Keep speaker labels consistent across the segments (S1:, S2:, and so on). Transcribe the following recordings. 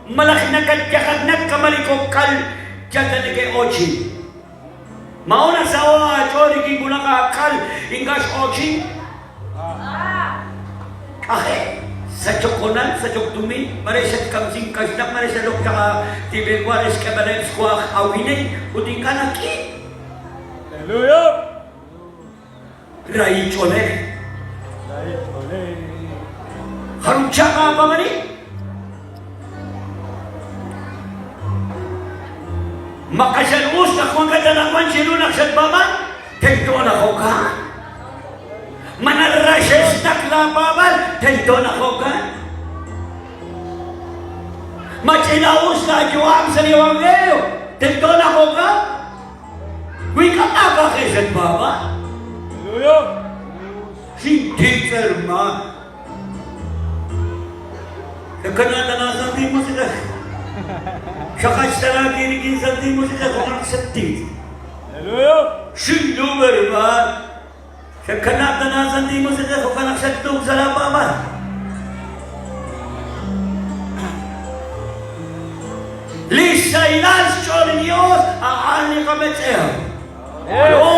S1: malaki na katyakad nagkamalikokal dyan na nag-e-ochi. Mauna sa owa, chori king bulang akal, ingas ochi. Sa chokonan, sa chokdumi, maresat kamsing kasnak, maresat lok tsaka tibigwares kabalay squawak awinay, uting ka na ki.
S2: Hallelujah!
S1: Rai chole. Harumcha ka pa mani? Makasalus na kung kadalakwan sinunak sa baban, tento na ko ka. Manarashes na klababan, tento na ko ka. Machinaus na juwam sa liwangeo, tento na ko ka. Wika ka kay sa baba.
S2: Hallelujah!
S1: Hindi firma. Nagkanatanasan din mo sila. Saka sa kinigin sa din mo sila kung ang sakti.
S2: Hallelujah!
S1: Sino firma. Sa kanatanasan din mo sila kung ang saktong sa labaman. Lisa ilas chori Diyos aali kami sa'yo. Hello?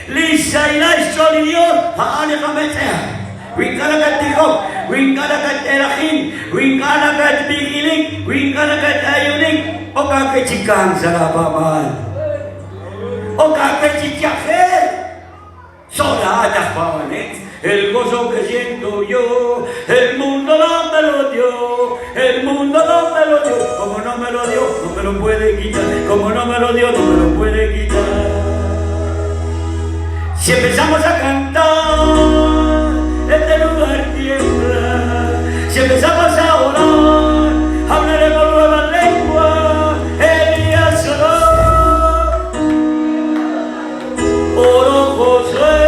S1: Lisa ilas chori Diyos aali kami sa'yo. Wingkanagat tikok, wingkanagat terakin, wingkanagat bigiling, wingkanagat ayuning, o kakachikang sa labaman. O kakachikyakin. Sola anak pawanek, el gozo que siento yo, el mundo no me lo dio, el mundo no me lo dio, como no me lo dio, no me lo puede quitar, como no me lo dio, no me lo puede quitar. Si empezamos a cantar, este lugar tiembla, si empezamos a orar, hablaremos nuevas lenguas, Elías oró, oró Josué.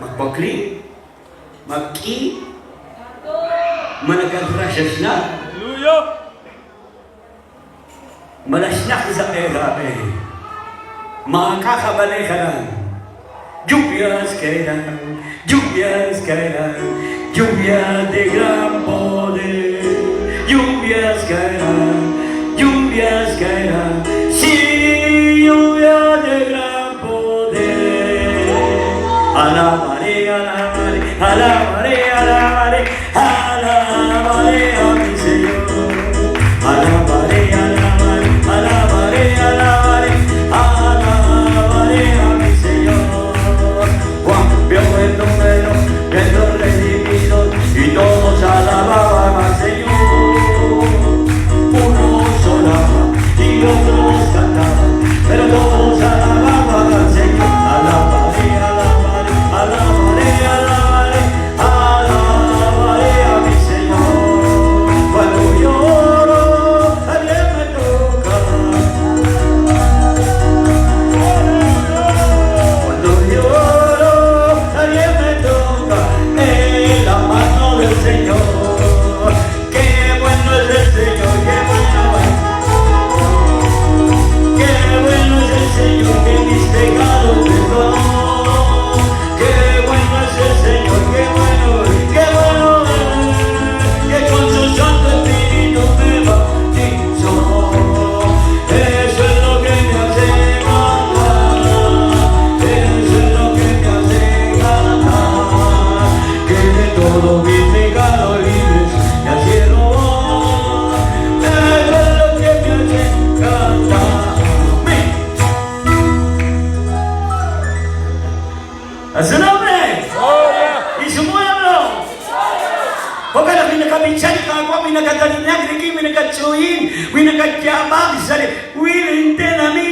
S1: Magpakli, mag-i, managang-rasas na.
S2: Hallelujah!
S1: Malasnak sa pera, makakabalay ka lang. Lluvias caerán, lluvias caerán, lluvia de gran poder. Lluvias caerán, lluvias caerán, sí, lluvia de gran poder. Alabaré, alabaré, alabaré, alabaré, alabaré a mi Señor. Alabaré, alabaré, alabaré, alabaré, alabaré a mi Señor. Juan vio el número de los redimidos y todos alababan al Señor. Unos oraban y otros cantaban, pero todos alababan al Señor. Alabaré, alabaré, alabaré, alabaré, alabaré a mi Señor. Cuando lloro, alguien me toca. Cuando lloro, alguien me toca en la mano del Señor. Qué bueno es el Señor, qué bueno es. Qué bueno es el Señor que mis pecados perdonó. Qué bueno es el Señor, qué bueno es, qué bueno es. Que con su santo espíritu me bautizó. Eso es lo que me hace cantar. Eso es lo que me hace cantar. Que de todos mis pecados libres me hicieron. Eso es lo que me hace cantar. A su nombre. Y su pueblo. Porque la pinakabinchan ka, pinakatalinag, pinakatsuhin, pinakatyabag, willing tenami.